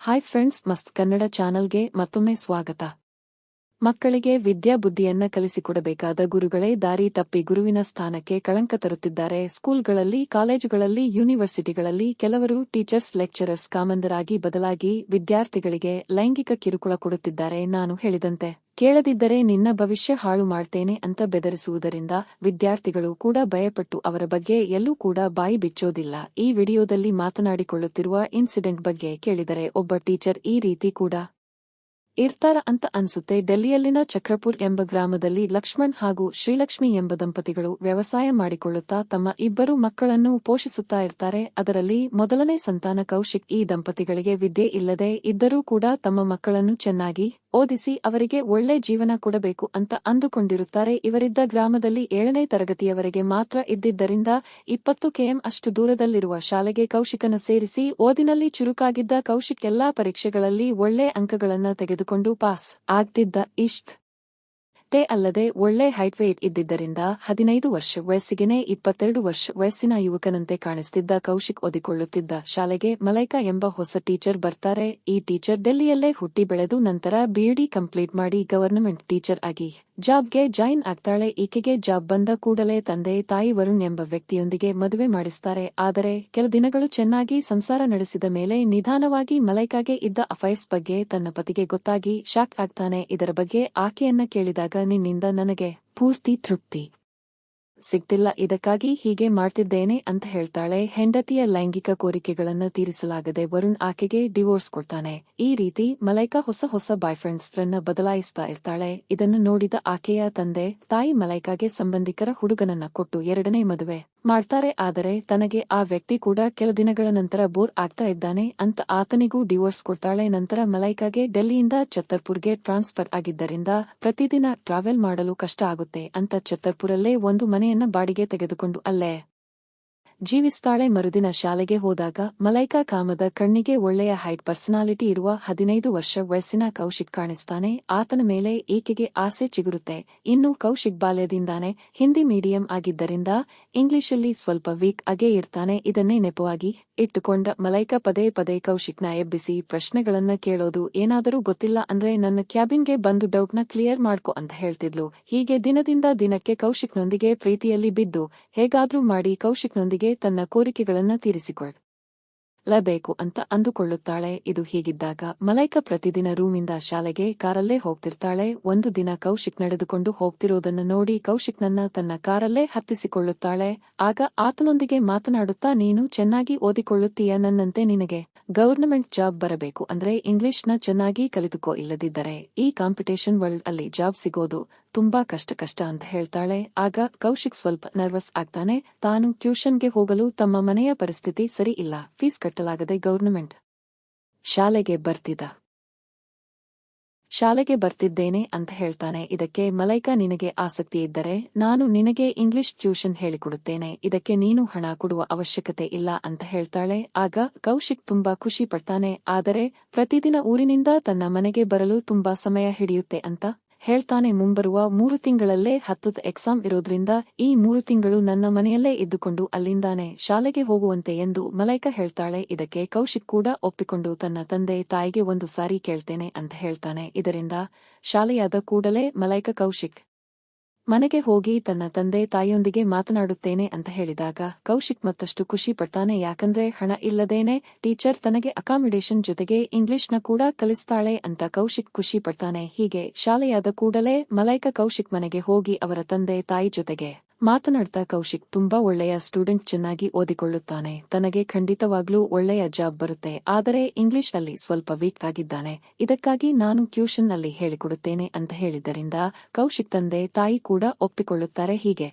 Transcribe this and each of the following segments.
Hi friends, ಮಸ್ತ್ ಕನ್ನಡ ಚಾನಲ್ಗೆ ಮತ್ತೊಮ್ಮೆ ಸ್ವಾಗತ. ಮಕ್ಕಳಿಗೆ ವಿದ್ಯಾಬುದ್ಧಿಯನ್ನ ಕಲಿಸಿಕೊಡಬೇಕಾದ ಗುರುಗಳೇ ದಾರಿ ತಪ್ಪಿ ಗುರುವಿನ ಸ್ಥಾನಕ್ಕೆ ಕಳಂಕ ತರುತ್ತಿದ್ದಾರೆ. ಸ್ಕೂಲ್ಗಳಲ್ಲಿ, ಕಾಲೇಜುಗಳಲ್ಲಿ, ಯೂನಿವರ್ಸಿಟಿಗಳಲ್ಲಿ ಕೆಲವರು ಟೀಚರ್ಸ್, ಲೆಕ್ಚರರ್ಸ್ ಕಾಮಂದರಾಗಿ ಬದಲಾಗಿ ವಿದ್ಯಾರ್ಥಿಗಳಿಗೆ ಲೈಂಗಿಕ ಕಿರುಕುಳ ಕೊಡುತ್ತಿದ್ದಾರೆ. ನಾನು ಹೇಳಿದಂತೆ ಕೇಳದಿದ್ದರೆ ನಿನ್ನ ಭವಿಷ್ಯ ಹಾಳು ಮಾಡ್ತೇನೆ ಅಂತ ಬೆದರಿಸುವುದರಿಂದ ವಿದ್ಯಾರ್ಥಿಗಳು ಕೂಡ ಭಯಪಟ್ಟು ಅವರ ಬಗ್ಗೆ ಎಲ್ಲೂ ಕೂಡ ಬಾಯಿ ಬಿಚ್ಚೋದಿಲ್ಲ. ಈ ವಿಡಿಯೋದಲ್ಲಿ ಮಾತನಾಡಿಕೊಳ್ಳುತ್ತಿರುವ ಇನ್ಸಿಡೆಂಟ್ ಬಗ್ಗೆ ಕೇಳಿದರೆ ಒಬ್ಬ ಟೀಚರ್ ಈ ರೀತಿ ಕೂಡ ಇರ್ತಾರ ಅಂತ ಅನ್ಸುತ್ತೆ. ಡೆಲ್ಲಿಯಲ್ಲಿನ ಚಕ್ರಪುರ್ ಎಂಬ ಗ್ರಾಮದಲ್ಲಿ ಲಕ್ಷ್ಮಣ್ ಹಾಗೂ ಶ್ರೀಲಕ್ಷ್ಮಿ ಎಂಬ ದಂಪತಿಗಳು ವ್ಯವಸಾಯ ಮಾಡಿಕೊಳ್ಳುತ್ತಾ ತಮ್ಮ ಇಬ್ಬರು ಮಕ್ಕಳನ್ನು ಪೋಷಿಸುತ್ತಾ ಇರ್ತಾರೆ. ಅದರಲ್ಲಿ ಮೊದಲನೇ ಸಂತಾನ ಕೌಶಿಕ್. ಈ ದಂಪತಿಗಳಿಗೆ ವಿದ್ಯೆ ಇಲ್ಲದೆ ಇದ್ದರೂ ಕೂಡ ತಮ್ಮ ಮಕ್ಕಳನ್ನು ಚೆನ್ನಾಗಿ ಓದಿಸಿ ಅವರಿಗೆ ಒಳ್ಳೆ ಜೀವನ ಕೊಡಬೇಕು ಅಂತ ಅಂದುಕೊಂಡಿರುತ್ತಾರೆ. ಇವರಿದ್ದ ಗ್ರಾಮದಲ್ಲಿ 7ನೇ ತರಗತಿಯವರೆಗೆ ಮಾತ್ರ ಇದ್ದಿದ್ದರಿಂದ 20 km ಅಷ್ಟು ದೂರದಲ್ಲಿರುವ ಶಾಲೆಗೆ ಕೌಶಿಕನ ಸೇರಿಸಿ ಓದಿನಲ್ಲಿ ಚುರುಕಾಗಿದ್ದ ಕೌಶಿಕ್ ಎಲ್ಲಾ ಪರೀಕ್ಷೆಗಳಲ್ಲಿ ಒಳ್ಳೆ ಅಂಕಗಳನ್ನ ತೆಗೆದುಕೊಂಡು ಪಾಸ್ ಆಗ್ತಿದ್ದ. ಇಷ್ಟೇ ಅಲ್ಲದೆ ಒಳ್ಳೆ ಹೈಟ್ ವೇಟ್ ಇದ್ದಿದ್ದರಿಂದ 15 ವರ್ಷ ವಯಸ್ಸಿಗೆನೇ 22 ವರ್ಷ ವಯಸ್ಸಿನ ಯುವಕನಂತೆ ಕಾಣಿಸ್ತಿದ್ದ ಕೌಶಿಕ್ ಓದಿಕೊಳ್ಳುತ್ತಿದ್ದ ಶಾಲೆಗೆ ಮಲೈಕಾ ಎಂಬ ಹೊಸ ಟೀಚರ್ ಬರ್ತಾರೆ. ಈ ಟೀಚರ್ ಡೆಲ್ಲಿಯಲ್ಲೇ ಹುಟ್ಟಿ ಬೆಳೆದು ನಂತರ ಬಿಇಡಿ ಕಂಪ್ಲೀಟ್ ಮಾಡಿ ಗವರ್ನಮೆಂಟ್ ಟೀಚರ್ ಆಗಿ ಜಾಬ್ಗೆ ಜಾಯಿನ್ ಆಗ್ತಾಳೆ. ಈಕೆಗೆ ಜಾಬ್ ಬಂದ ಕೂಡಲೇ ತಂದೆ ತಾಯಿ ವರುಣ್ ಎಂಬ ವ್ಯಕ್ತಿಯೊಂದಿಗೆ ಮದುವೆ ಮಾಡಿಸ್ತಾರೆ. ಆದರೆ ಕೆಲ ದಿನಗಳು ಚೆನ್ನಾಗಿ ಸಂಸಾರ ನಡೆಸಿದ ಮೇಲೆ ನಿಧಾನವಾಗಿ ಮಲೈಕಾಗೆ ಇದ್ದ ಅಫೈರ್ಸ್ ಬಗ್ಗೆ ತನ್ನ ಪತಿಗೆ ಗೊತ್ತಾಗಿ ಶಾಕ್ ಆಗ್ತಾನೆ. ಇದರ ಬಗ್ಗೆ ಆಕೆಯನ್ನ ಕೇಳಿದಾಗ ನಿನ್ನಿಂದ ನನಗೆ ಪೂರ್ತಿ ತೃಪ್ತಿ ಸಿಗ್ತಿಲ್ಲ, ಇದಕ್ಕಾಗಿ ಹೀಗೆ ಮಾಡ್ತಿದ್ದೇನೆ ಅಂತ ಹೇಳ್ತಾಳೆ. ಹೆಂಡತಿಯ ಲೈಂಗಿಕ ಕೋರಿಕೆಗಳನ್ನ ತೀರಿಸಲಾಗದೆ ವರುಣ್ ಆಕೆಗೆ ಡಿವೋರ್ಸ್ ಕೊಡ್ತಾನೆ. ಈ ರೀತಿ ಮಲೈಕಾ ಹೊಸ ಬಾಯ್ ಫ್ರೆಂಡ್ಸ್ ರನ್ನ ಬದಲಾಯಿಸ್ತಾ ಇರ್ತಾಳೆ. ಇದನ್ನು ನೋಡಿದ ಆಕೆಯ ತಂದೆ ತಾಯಿ ಮಲೈಕಾಗೆ ಸಂಬಂಧಿಕರ ಹುಡುಗನನ್ನ ಕೊಟ್ಟು 2ನೇ ಮದುವೆ ಮಾಡ್ತಾರೆ. ಆದರೆ ತನಗೆ ಆ ವ್ಯಕ್ತಿ ಕೂಡ ಕೆಲ ದಿನಗಳ ನಂತರ ಬೋರ್ ಆಗ್ತಾ ಇದ್ದಾನೆ ಅಂತ ಆತನಿಗೂ ಡಿವೋರ್ಸ್ ಕೊಡ್ತಾಳೆ. ನಂತರ ಮಲೈಕಾಗೆ ಡೆಲ್ಲಿಯಿಂದ ಛತ್ತರ್ಪುರ್ಗೆ ಟ್ರಾನ್ಸ್ಫರ್ ಆಗಿದ್ದರಿಂದ ಪ್ರತಿದಿನ ಟ್ರಾವೆಲ್ ಮಾಡಲು ಕಷ್ಟ ಆಗುತ್ತೆ ಅಂತ ಛತ್ತರ್ಪುರಲ್ಲೇ ಒಂದು ಮನೆಯನ್ನ ಬಾಡಿಗೆ ತೆಗೆದುಕೊಂಡು ಅಲ್ಲೇ ಜೀವಿಸ್ತಾಳೆ. ಮರುದಿನ ಶಾಲೆಗೆ ಹೋದಾಗ ಮಲೈಕಾ ಕಾಮದ ಕಣ್ಣಿಗೆ ಒಳ್ಳೆಯ ಹೈಟ್ ಪರ್ಸನಾಲಿಟಿ ಇರುವ 15 ವರ್ಷ ವಯಸ್ಸಿನ ಕೌಶಿಕ್ ಕಾಣಿಸ್ತಾನೆ. ಆತನ ಮೇಲೆ ಈಕೆಗೆ ಆಸೆ ಚಿಗುರುತ್ತೆ. ಇನ್ನು ಕೌಶಿಕ್ ಬಾಲ್ಯದಿಂದಾನೇ ಹಿಂದಿ ಮೀಡಿಯಂ ಆಗಿದ್ದರಿಂದ ಇಂಗ್ಲಿಷಲ್ಲಿ ಸ್ವಲ್ಪ ವೀಕ್ ಆಗೇ ಇರ್ತಾನೆ. ಇದನ್ನೇ ನೆಪವಾಗಿ ಇಟ್ಟುಕೊಂಡ ಮಲೈಕಾ ಪದೇ ಕೌಶಿಕ್ನ ಎಬ್ಬಿಸಿ ಪ್ರಶ್ನೆಗಳನ್ನ ಕೇಳೋದು. ಏನಾದರೂ ಗೊತ್ತಿಲ್ಲ ಅಂದ್ರೆ ನನ್ನ ಕ್ಯಾಬಿನ್ಗೆ ಬಂದು ಡೌಟ್ನ ಕ್ಲಿಯರ್ ಮಾಡ್ಕೊ ಅಂತ ಹೇಳ್ತಿದ್ಲು. ಹೀಗೆ ದಿನದಿಂದ ದಿನಕ್ಕೆ ಕೌಶಿಕ್ನೊಂದಿಗೆ ಪ್ರೀತಿಯಲ್ಲಿ ಬಿದ್ದು ಹೇಗಾದ್ರೂ ಮಾಡಿ ಕೌಶಿಕ್ನೊಂದಿಗೆ ತನ್ನ ಕೋರಿಕೆಗಳನ್ನ ತೀರಿಸಿಕೊಳ್ಳಬೇಕು ಅಂತ ಅಂದುಕೊಳ್ಳುತ್ತಾಳೆ. ಇದು ಹೀಗಿದ್ದಾಗ ಮಲೈಕಾ ಪ್ರತಿದಿನ ರೂಮಿಂದ ಶಾಲೆಗೆ ಕಾರಲ್ಲೇ ಹೋಗ್ತಿರ್ತಾಳೆ. ಒಂದು ದಿನ ಕೌಶಿಕ್ ನಡೆದುಕೊಂಡು ಹೋಗ್ತಿರೋದನ್ನ ನೋಡಿ ಕೌಶಿಕ್ನನ್ನ ತನ್ನ ಕಾರಲ್ಲೇ ಹತ್ತಿಸಿಕೊಳ್ಳುತ್ತಾಳೆ. ಆಗ ಆತನೊಂದಿಗೆ ಮಾತನಾಡುತ್ತಾ, ನೀನು ಚೆನ್ನಾಗಿ ಓದಿಕೊಳ್ಳುತ್ತೀಯ, ನನ್ನಂತೆ ನಿನಗೆ ಗವರ್ನಮೆಂಟ್ ಜಾಬ್ ಬರಬೇಕು ಅಂದ್ರೆ ಇಂಗ್ಲಿಷ್ನ ಚೆನ್ನಾಗಿ ಕಲಿತುಕೋ, ಇಲ್ಲದಿದ್ದರೆ ಈ ಕಾಂಪಿಟೇಷನ್ ವರ್ಲ್ಡ್ ಅಲ್ಲಿ ಜಾಬ್ ಸಿಗೋದು ತುಂಬಾ ಕಷ್ಟ ಅಂತ ಹೇಳ್ತಾಳೆ. ಆಗ ಕೌಶಿಕ್ ಸ್ವಲ್ಪ ನರ್ವಸ್ ಆಗ್ತಾನೆ. ತಾನು ಟ್ಯೂಷನ್ಗೆ ಹೋಗಲು ತಮ್ಮ ಮನೆಯ ಪರಿಸ್ಥಿತಿ ಸರಿ ಇಲ್ಲ, ಫೀಸ್ ಕಟ್ಟಲಾಗದೆ ಗವರ್ನಮೆಂಟ್ ಶಾಲೆಗೆ ಬರ್ತಿದ್ದೇನೆ ಅಂತ ಹೇಳ್ತಾನೆ. ಇದಕ್ಕೆ ಮಲೈಕಾ, ನಿನಗೆ ಆಸಕ್ತಿ ಇದ್ದರೆ ನಾನು ನಿನಗೆ ಇಂಗ್ಲಿಷ್ ಟ್ಯೂಷನ್ ಹೇಳಿಕೊಡುತ್ತೇನೆ, ಇದಕ್ಕೆ ನೀನು ಹಣ ಕೊಡುವ ಅವಶ್ಯಕತೆ ಇಲ್ಲ ಅಂತ ಹೇಳ್ತಾಳೆ. ಆಗ ಕೌಶಿಕ್ ತುಂಬಾ ಖುಷಿ ಪಡ್ತಾನೆ. ಆದರೆ ಪ್ರತಿದಿನ ಊರಿನಿಂದ ತನ್ನ ಮನೆಗೆ ಬರಲು ತುಂಬಾ ಸಮಯ ಹಿಡಿಯುತ್ತೆ ಅಂತ ಹೇಳ್ತಾನೆ. ಮುಂಬರುವ 3 ತಿಂಗಳಲ್ಲೇ 10th ಎಕ್ಸಾಮ್ ಇರೋದ್ರಿಂದ ಈ 3 ತಿಂಗಳು ನನ್ನ ಮನೆಯಲ್ಲೇ ಇದ್ದುಕೊಂಡು ಅಲ್ಲಿಂದಾನೆ ಶಾಲೆಗೆ ಹೋಗುವಂತೆ ಎಂದು ಮಲೈಕಾ ಹೇಳ್ತಾಳೆ. ಇದಕ್ಕೆ ಕೌಶಿಕ್ ಕೂಡ ಒಪ್ಪಿಕೊಂಡು ತನ್ನ ತಂದೆ ತಾಯಿಗೆ ಒಂದು ಸಾರಿ ಕೇಳ್ತೇನೆ ಅಂತ ಹೇಳ್ತಾನೆ. ಇದರಿಂದ ಶಾಲೆಯಾದ ಕೂಡಲೇ ಮಲೈಕಾ ಕೌಶಿಕ್ ಮನೆಗೆ ಹೋಗಿ ತನ್ನ ತಂದೆ ತಾಯಿಯೊಂದಿಗೆ ಮಾತನಾಡುತ್ತೇನೆ ಅಂತ ಹೇಳಿದಾಗ ಕೌಶಿಕ್ ಮತ್ತಷ್ಟು ಖುಷಿ ಪಡ್ತಾನೆ. ಯಾಕಂದ್ರೆ ಹಣ ಇಲ್ಲದೇನೆ ಟೀಚರ್ ತನಗೆ ಅಕಾಮಿಡೇಷನ್ ಜೊತೆಗೆ ಇಂಗ್ಲಿಷ್ನ ಕೂಡ ಕಲಿಸ್ತಾಳೆ ಅಂತ ಕೌಶಿಕ್ ಖುಷಿ ಪಡ್ತಾನೆ. ಹೀಗೆ ಶಾಲೆಯಾದ ಕೂಡಲೇ ಮಲೈಕಾ ಕೌಶಿಕ್ ಮನೆಗೆ ಹೋಗಿ ಅವರ ತಂದೆ ತಾಯಿ ಜೊತೆಗೆ ಮಾತನಾಡ್ತಾ, ಕೌಶಿಕ್ ತುಂಬಾ ಒಳ್ಳೆಯ ಸ್ಟೂಡೆಂಟ್, ಚೆನ್ನಾಗಿ ಓದಿಕೊಳ್ಳುತ್ತಾನೆ, ತನಗೆ ಖಂಡಿತವಾಗ್ಲೂ ಒಳ್ಳೆಯ ಜಾಬ್ ಬರುತ್ತೆ, ಆದರೆ ಇಂಗ್ಲಿಷ್ ಅಲ್ಲಿ ಸ್ವಲ್ಪ ವೀಕ್ ಆಗಿದ್ದಾನೆ, ಇದಕ್ಕಾಗಿ ನಾನು ಟ್ಯೂಷನ್ ಅಲ್ಲಿ ಹೇಳಿಕೊಡುತ್ತೇನೆ ಅಂತ ಹೇಳಿದ್ದರಿಂದ ಕೌಶಿಕ್ ತಂದೆ ತಾಯಿ ಕೂಡ ಒಪ್ಪಿಕೊಳ್ಳುತ್ತಾರೆ. ಹೀಗೆ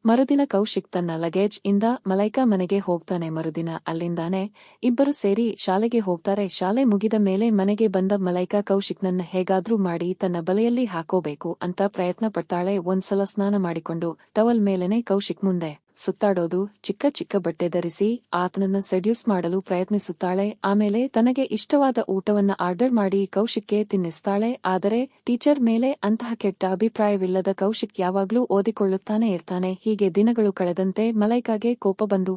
ಮರುದಿನ ಕೌಶಿಕ್ ತನ್ನ ಲಗೇಜ್ ಇಂದ ಮಲೈಕಾ ಮನೆಗೆ ಹೋಗ್ತಾನೆ. ಮರುದಿನ ಅಲ್ಲಿಂದಾನೆ ಇಬ್ಬರು ಸೇರಿ ಶಾಲೆಗೆ ಹೋಗ್ತಾರೆ. ಶಾಲೆ ಮುಗಿದ ಮೇಲೆ ಮನೆಗೆ ಬಂದ ಮಲೈಕಾ ಕೌಶಿಕ್ನನ್ನ ಹೇಗಾದ್ರೂ ಮಾಡಿ ತನ್ನ ಬಲೆಯಲ್ಲಿ ಹಾಕೋಬೇಕು ಅಂತ ಪ್ರಯತ್ನ ಪಡ್ತಾಳೆ. ಒಂದ್ಸಲ ಸ್ನಾನ ಮಾಡಿಕೊಂಡು ಟವಲ್ ಮೇಲೆನೆ ಕೌಶಿಕ್ ಮುಂದೆ ಸುತ್ತಾಡೋದು, ಚಿಕ್ಕ ಬಟ್ಟೆ ಧರಿಸಿ ಆತನನ್ನ ಸೆಡ್ಯೂಸ್ ಮಾಡಲು ಪ್ರಯತ್ನಿಸುತ್ತಾಳೆ. ಆಮೇಲೆ ತನಗೆ ಇಷ್ಟವಾದ ಊಟವನ್ನ ಆರ್ಡರ್ ಮಾಡಿ ಕೌಶಿಕ್ಗೆ ತಿನ್ನಿಸ್ತಾಳೆ. ಆದರೆ ಟೀಚರ್ ಮೇಲೆ ಅಂತಹ ಕೆಟ್ಟ ಅಭಿಪ್ರಾಯವಿಲ್ಲದ ಕೌಶಿಕ್ ಯಾವಾಗ್ಲೂ ಓದಿಕೊಳ್ಳುತ್ತಾನೆ ಇರ್ತಾನೆ. ಹೀಗೆ ದಿನಗಳು ಕಳೆದಂತೆ ಮಲೈಕಾಗೆ ಕೋಪ ಬಂದು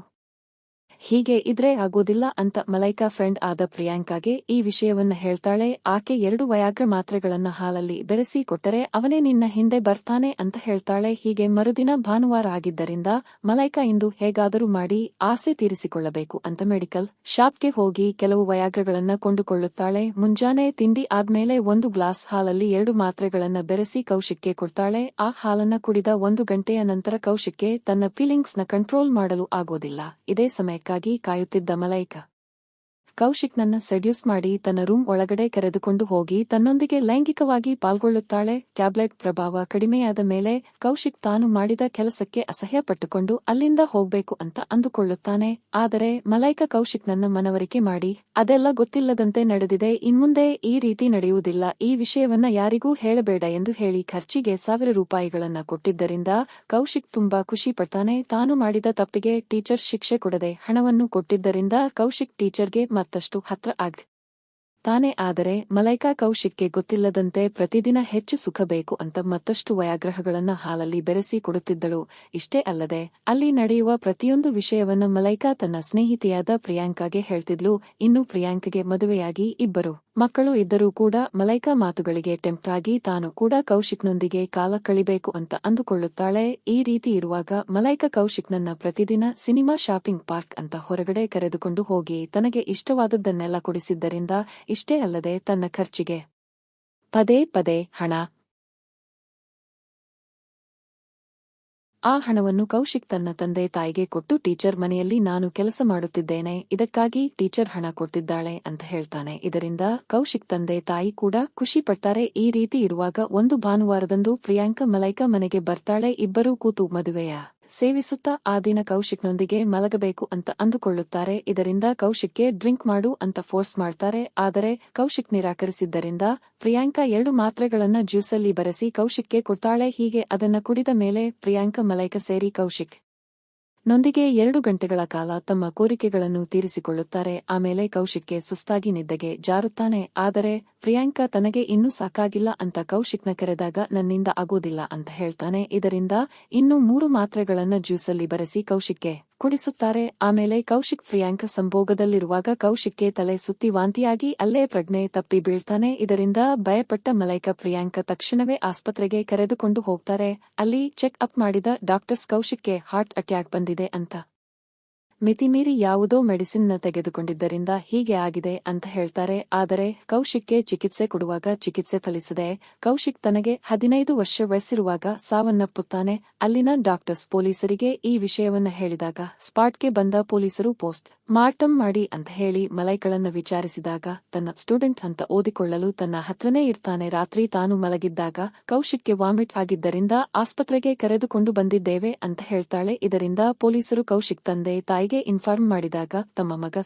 ಹೀಗೆ ಇದ್ರೆ ಆಗೋದಿಲ್ಲ ಅಂತ ಮಲೈಕಾ ಫ್ರೆಂಡ್ ಆದ ಪ್ರಿಯಾಂಕಾಗೆ ಈ ವಿಷಯವನ್ನ ಹೇಳ್ತಾಳೆ. ಆಕೆ 2 ವಯಾಗ್ರ ಮಾತ್ರೆಗಳನ್ನ ಹಾಲಲ್ಲಿ ಬೆರೆಸಿ ಕೊಟ್ಟರೆ ಅವನೇ ನಿನ್ನ ಹಿಂದೆ ಬರ್ತಾನೆ ಅಂತ ಹೇಳ್ತಾಳೆ. ಹೀಗೆ ಮರುದಿನ ಭಾನುವಾರ ಆಗಿದ್ದರಿಂದ ಮಲೈಕಾ ಇಂದು ಹೇಗಾದರೂ ಮಾಡಿ ಆಸೆ ತೀರಿಸಿಕೊಳ್ಳಬೇಕು ಅಂತ ಮೆಡಿಕಲ್ ಶಾಪ್ಗೆ ಹೋಗಿ ಕೆಲವು ವಯಾಗ್ರಗಳನ್ನ ಕೊಂಡುಕೊಳ್ಳುತ್ತಾಳೆ. ಮುಂಜಾನೆ ತಿಂಡಿ ಆದ್ಮೇಲೆ 1 ಗ್ಲಾಸ್ ಹಾಲಲ್ಲಿ 2 ಮಾತ್ರೆಗಳನ್ನ ಬೆರೆಸಿ ಕೌಶಿಕ್ಗೆ ಕೊಡ್ತಾಳೆ. ಆ ಹಾಲನ್ನ ಕುಡಿದ 1 ಗಂಟೆಯ ನಂತರ ಕೌಶಿಕ್ಗೆ ತನ್ನ ಫೀಲಿಂಗ್ಸ್ ನ ಕಂಟ್ರೋಲ್ ಮಾಡಲು ಆಗೋದಿಲ್ಲ. ಇದೇ ಸಮಯಕ್ಕಾಗಿ ಕಾಯುತ್ತಿದ್ದ ಮಲೈಕಾ ಕೌಶಿಕ್ನನ್ನ ಸೆಡ್ಯೂಸ್ ಮಾಡಿ ತನ್ನ ರೂಮ್ ಒಳಗಡೆ ಕರೆದುಕೊಂಡು ಹೋಗಿ ತನ್ನೊಂದಿಗೆ ಲೈಂಗಿಕವಾಗಿ ಪಾಲ್ಗೊಳ್ಳುತ್ತಾಳೆ. ಟ್ಯಾಬ್ಲೆಟ್ ಪ್ರಭಾವ ಕಡಿಮೆಯಾದ ಮೇಲೆ ಕೌಶಿಕ್ ತಾನು ಮಾಡಿದ ಕೆಲಸಕ್ಕೆ ಅಸಹ್ಯ ಪಟ್ಟುಕೊಂಡು ಅಲ್ಲಿಂದ ಹೋಗ್ಬೇಕು ಅಂತ ಅಂದುಕೊಳ್ಳುತ್ತಾನೆ. ಆದರೆ ಮಲೈಕಾ ಕೌಶಿಕ್ನನ್ನ ಮನವರಿಕೆ ಮಾಡಿ ಅದೆಲ್ಲ ಗೊತ್ತಿಲ್ಲದಂತೆ ನಡೆದಿದೆ, ಇನ್ಮುಂದೆ ಈ ರೀತಿ ನಡೆಯುವುದಿಲ್ಲ, ಈ ವಿಷಯವನ್ನ ಯಾರಿಗೂ ಹೇಳಬೇಡ ಎಂದು ಹೇಳಿ ಖರ್ಚಿಗೆ 1000 ರೂಪಾಯಿಗಳನ್ನ ಕೊಟ್ಟಿದ್ದರಿಂದ ಕೌಶಿಕ್ ತುಂಬಾ ಖುಷಿ ಪಡ್ತಾನೆ. ತಾನು ಮಾಡಿದ ತಪ್ಪಿಗೆ ಟೀಚರ್ ಶಿಕ್ಷೆ ಕೊಡದೆ ಹಣವನ್ನು ಕೊಟ್ಟಿದ್ದರಿಂದ ಕೌಶಿಕ್ ಟೀಚರ್ಗೆ ಮತ್ತಷ್ಟು ಹತ್ರ ತಾನೆ. ಆದರೆ ಮಲೈಕಾ ಕೌಶಿಕ್ಗೆ ಗೊತ್ತಿಲ್ಲದಂತೆ ಪ್ರತಿದಿನ ಹೆಚ್ಚು ಸುಖ ಬೇಕು ಅಂತ ಮತ್ತಷ್ಟು ವಯಾಗ್ರಹಗಳನ್ನ ಹಾಲಲ್ಲಿ ಬೆರೆಸಿ ಕೊಡುತ್ತಿದ್ದಳು. ಇಷ್ಟೇ ಅಲ್ಲದೆ ಅಲ್ಲಿ ನಡೆಯುವ ಪ್ರತಿಯೊಂದು ವಿಷಯವನ್ನ ಮಲೈಕಾ ತನ್ನ ಸ್ನೇಹಿತೆಯಾದ ಪ್ರಿಯಾಂಕಾಗೆ ಹೇಳ್ತಿದ್ಲು. ಇನ್ನು ಪ್ರಿಯಾಂಕಗೆ ಮದುವೆಯಾಗಿ 2 ಮಕ್ಕಳು ಇದ್ದರೂ ಕೂಡ ಮಲೈಕಾ ಮಾತುಗಳಿಗೆ ಟೆಂಪ್ಟ್ ಆಗಿ ತಾನು ಕೂಡ ಕೌಶಿಕ್ನೊಂದಿಗೆ ಕಾಲ ಕಳಿಬೇಕು ಅಂತ ಅಂದುಕೊಳ್ಳುತ್ತಾಳೆ. ಈ ರೀತಿ ಇರುವಾಗ ಮಲೈಕಾ ಕೌಶಿಕ್ನನ್ನ ಪ್ರತಿದಿನ ಸಿನಿಮಾ, ಶಾಪಿಂಗ್, ಪಾರ್ಕ್ ಅಂತ ಹೊರಗಡೆ ಕರೆದುಕೊಂಡು ಹೋಗಿ ತನಗೆ ಇಷ್ಟವಾದದ್ದನ್ನೆಲ್ಲ ಕೊಡಿಸಿದ್ದರಿಂದ ಇಷ್ಟೇ ಅಲ್ಲದೆ ತನ್ನ ಖರ್ಚಿಗೆ ಪದೇ ಪದೇ ಆ ಹಣವನ್ನು ಕೌಶಿಕ್ ತನ್ನ ತಂದೆ ತಾಯಿಗೆ ಕೊಟ್ಟು ಟೀಚರ್ ಮನೆಯಲ್ಲಿ ನಾನು ಕೆಲಸ ಮಾಡುತ್ತಿದ್ದೇನೆ, ಇದಕ್ಕಾಗಿ ಟೀಚರ್ ಹಣ ಕೊಡ್ತಿದ್ದಾಳೆ ಅಂತ ಹೇಳ್ತಾನೆ. ಇದರಿಂದ ಕೌಶಿಕ್ ತಂದೆ ತಾಯಿ ಕೂಡ ಖುಷಿ ಪಡ್ತಾರೆ. ಈ ರೀತಿ ಇರುವಾಗ ಒಂದು ಭಾನುವಾರದಂದು ಪ್ರಿಯಾಂಕಾ ಮಲೈಕಾ ಮನೆಗೆ ಬರ್ತಾಳೆ. ಇಬ್ಬರೂ ಕೂತು ಮದುವೆಯ ಸೇವಿಸುತ್ತಾ ಆ ದಿನ ಕೌಶಿಕ್ನೊಂದಿಗೆ ಮಲಗಬೇಕು ಅಂತ ಅಂದುಕೊಳ್ಳುತ್ತಾರೆ. ಇದರಿಂದ ಕೌಶಿಕ್ಗೆ ಡ್ರಿಂಕ್ ಮಾಡು ಅಂತ ಫೋರ್ಸ್ ಮಾಡ್ತಾರೆ. ಆದರೆ ಕೌಶಿಕ್ ನಿರಾಕರಿಸಿದ್ದರಿಂದ ಪ್ರಿಯಾಂಕಾ 2 ಮಾತ್ರೆಗಳನ್ನ ಜ್ಯೂಸಲ್ಲಿ ಬರೆಸಿ ಕೌಶಿಕ್ಗೆ ಕೊಡ್ತಾಳೆ. ಹೀಗೆ ಅದನ್ನ ಕುಡಿದ ಮೇಲೆ ಪ್ರಿಯಾಂಕಾ ಮಲೈಕಾ ಸೇರಿ ಕೌಶಿಕ್ ನೊಂದಿಗೆ 2 ಗಂಟೆಗಳ ಕಾಲ ತಮ್ಮ ಕೋರಿಕೆಗಳನ್ನು ತೀರಿಸಿಕೊಳ್ಳುತ್ತಾರೆ. ಆಮೇಲೆ ಕೌಶಿಕ್ಗೆ ಸುಸ್ತಾಗಿ ನಿದ್ದೆಗೆ ಜಾರುತ್ತಾನೆ. ಆದರೆ ಪ್ರಿಯಾಂಕಾ ತನಗೆ ಇನ್ನೂ ಸಾಕಾಗಿಲ್ಲ ಅಂತ ಕೌಶಿಕ್ನ ಕರೆದಾಗ ನನ್ನಿಂದ ಆಗೋದಿಲ್ಲ ಅಂತ ಹೇಳ್ತಾನೆ. ಇದರಿಂದ ಇನ್ನೂ 3 ಮಾತ್ರೆಗಳನ್ನ ಜ್ಯೂಸಲ್ಲಿ ಬರೆಸಿ ಕೌಶಿಕ್ಗೆ ಕುಡಿಸುತ್ತಾರೆ. ಆಮೇಲೆ ಕೌಶಿಕ್ ಪ್ರಿಯಾಂಕಾ ಸಂಭೋಗದಲ್ಲಿರುವಾಗ ಕೌಶಿಕ್ಗೆ ತಲೆ ಸುತ್ತಿ ವಾಂತಿಯಾಗಿ ಅಲ್ಲೇ ಪ್ರಜ್ಞೆ ತಪ್ಪಿ ಬೀಳ್ತಾನೆ. ಇದರಿಂದ ಭಯಪಟ್ಟ ಮಲೈಕಾ ಪ್ರಿಯಾಂಕಾ ತಕ್ಷಣವೇ ಆಸ್ಪತ್ರೆಗೆ ಕರೆದುಕೊಂಡು ಹೋಗ್ತಾರೆ. ಅಲ್ಲಿ ಚೆಕ್ ಅಪ್ ಮಾಡಿದ ಡಾಕ್ಟರ್ಸ್ ಕೌಶಿಕ್ಗೆ ಹಾರ್ಟ್ ಅಟ್ಯಾಕ್ ಬಂದಿದೆ ಅಂತ ಮಿತಿಮೀರಿ ಯಾವುದೋ ಮೆಡಿಸಿನ್ ನ ತೆಗೆದುಕೊಂಡಿದ್ದರಿಂದ ಹೀಗೆ ಆಗಿದೆ ಅಂತ ಹೇಳ್ತಾರೆ. ಆದರೆ ಕೌಶಿಕ್ಗೆ ಚಿಕಿತ್ಸೆ ಕೊಡುವಾಗ ಚಿಕಿತ್ಸೆ ಫಲಿಸದೆ ಕೌಶಿಕ್ ತನಗೆ 15 ವರ್ಷ ವಯಸ್ಸಿರುವಾಗ ಸಾವನ್ನಪ್ಪುತ್ತಾನೆ. ಅಲ್ಲಿನ ಡಾಕ್ಟರ್ಸ್ ಪೊಲೀಸರಿಗೆ ಈ ವಿಷಯವನ್ನ ಹೇಳಿದಾಗ ಸ್ಪಾಟ್ಗೆ ಬಂದ ಪೊಲೀಸರು ಪೋಸ್ಟ್ ಮಾರ್ಟಮ್ ಮಾಡಿ ಅಂತ ಹೇಳಿ ಮಲೈಕಳನ್ನ ವಿಚಾರಿಸಿದಾಗ ತನ್ನ ಸ್ಟೂಡೆಂಟ್ ಅಂತ ಓದಿಕೊಳ್ಳಲು ತನ್ನ ಹತ್ರನೇ ಇರ್ತಾನೆ. ರಾತ್ರಿ ತಾನು ಮಲಗಿದ್ದಾಗ ಕೌಶಿಕ್ಗೆ ವಾಮಿಟ್ ಆಗಿದ್ದರಿಂದ ಆಸ್ಪತ್ರೆಗೆ ಕರೆದುಕೊಂಡು ಬಂದಿದ್ದೇವೆ ಅಂತ ಹೇಳ್ತಾಳೆ. ಇದರಿಂದ ಪೊಲೀಸರು ಕೌಶಿಕ್ ತಂದೆ ತಾಯಿಗೆ ಇನ್ಫಾರ್ಮ್ ಮಾಡಿದಾಗ ತಮ್ಮ ಮಗ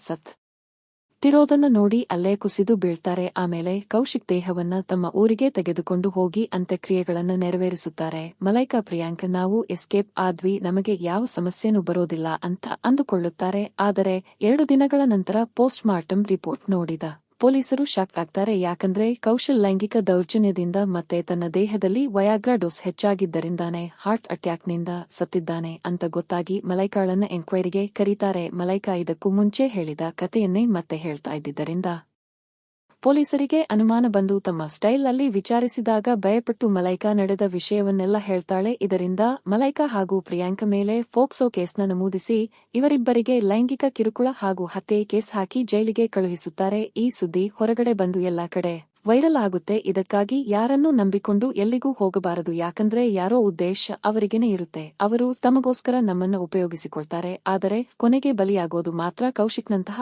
ತಿರೋದನ್ನ ನೋಡಿ ಅಲ್ಲೇ ಕುಸಿದು ಬೀಳ್ತಾರೆ. ಆಮೇಲೆ ಕೌಶಿಕ್ ದೇಹವನ್ನ ತಮ್ಮ ಊರಿಗೆ ತೆಗೆದುಕೊಂಡು ಹೋಗಿ ಅಂತ್ಯಕ್ರಿಯೆಗಳನ್ನ ನೆರವೇರಿಸುತ್ತಾರೆ. ಮಲೈಕಾ ಪ್ರಿಯಾಂಕಾ ನಾವು ಎಸ್ಕೇಪ್ ಆದ್ವಿ, ನಮಗೆ ಯಾವ ಸಮಸ್ಯೆನೂ ಬರೋದಿಲ್ಲ ಅಂತ ಅಂದುಕೊಳ್ಳುತ್ತಾರೆ. ಆದರೆ 2 ದಿನಗಳ ನಂತರ ಪೋಸ್ಟ್ ಮಾರ್ಟಮ್ ರಿಪೋರ್ಟ್ ನೋಡಿದ ಪೊಲೀಸರು ಶಾಕ್ ಆಗ್ತಾರೆ. ಯಾಕಂದ್ರೆ ಕೌಶಲ್ ಲೈಂಗಿಕ ದೌರ್ಜನ್ಯದಿಂದ ಮತ್ತೆ ತನ್ನ ದೇಹದಲ್ಲಿ ವಯಾಗ್ರಾ ಡೋಸ್ ಹೆಚ್ಚಾಗಿದ್ದರಿಂದಾನೆ ಹಾರ್ಟ್ ಅಟ್ಯಾಕ್ನಿಂದ ಸತ್ತಿದ್ದಾನೆ ಅಂತ ಗೊತ್ತಾಗಿ ಮಲೈಕಾಳನ್ನ ಎಂಕ್ವೈರಿಗೆ ಕರೀತಾರೆ. ಮಲೈಕಾ ಇದಕ್ಕೂ ಮುಂಚೆ ಹೇಳಿದ ಕಥೆಯನ್ನೇ ಮತ್ತೆ ಹೇಳ್ತಾ ಇದ್ದಿದ್ದರಿಂದ ಪೊಲೀಸರಿಗೆ ಅನುಮಾನ ಬಂದು ತಮ್ಮ ಸ್ಟೈಲ್ ಅಲ್ಲಿ ವಿಚಾರಿಸಿದಾಗ ಭಯಪಟ್ಟು ಮಲೈಕಾ ನಡೆದ ವಿಷಯವನ್ನೆಲ್ಲ ಹೇಳ್ತಾಳೆ. ಇದರಿಂದ ಮಲೈಕಾ ಹಾಗೂ ಪ್ರಿಯಾಂಕಾ ಮೇಲೆ ಫೋಕ್ಸೋ ಕೇಸ್ನ ನಮೂದಿಸಿ ಇವರಿಬ್ಬರಿಗೆ ಲೈಂಗಿಕ ಕಿರುಕುಳ ಹಾಗೂ ಹತ್ಯೆ ಕೇಸ್ ಹಾಕಿ ಜೈಲಿಗೆ ಕಳುಹಿಸುತ್ತಾರೆ. ಈ ಸುದ್ದಿ ಹೊರಗಡೆ ಬಂದು ಎಲ್ಲಾ ಕಡೆ ವೈರಲ್ ಆಗುತ್ತೆ. ಇದಕ್ಕಾಗಿ ಯಾರನ್ನೂ ನಂಬಿಕೊಂಡು ಎಲ್ಲಿಗೂ ಹೋಗಬಾರದು, ಯಾಕಂದ್ರೆ ಯಾರೋ ಉದ್ದೇಶ ಅವರಿಗೇನೆ ಇರುತ್ತೆ. ಅವರು ತಮಗೋಸ್ಕರ ನಮ್ಮನ್ನ ಉಪಯೋಗಿಸಿಕೊಳ್ತಾರೆ. ಆದರೆ ಕೊನೆಗೆ ಬಲಿಯಾಗೋದು ಮಾತ್ರ ಕೌಶಿಕ್ನಂತಹ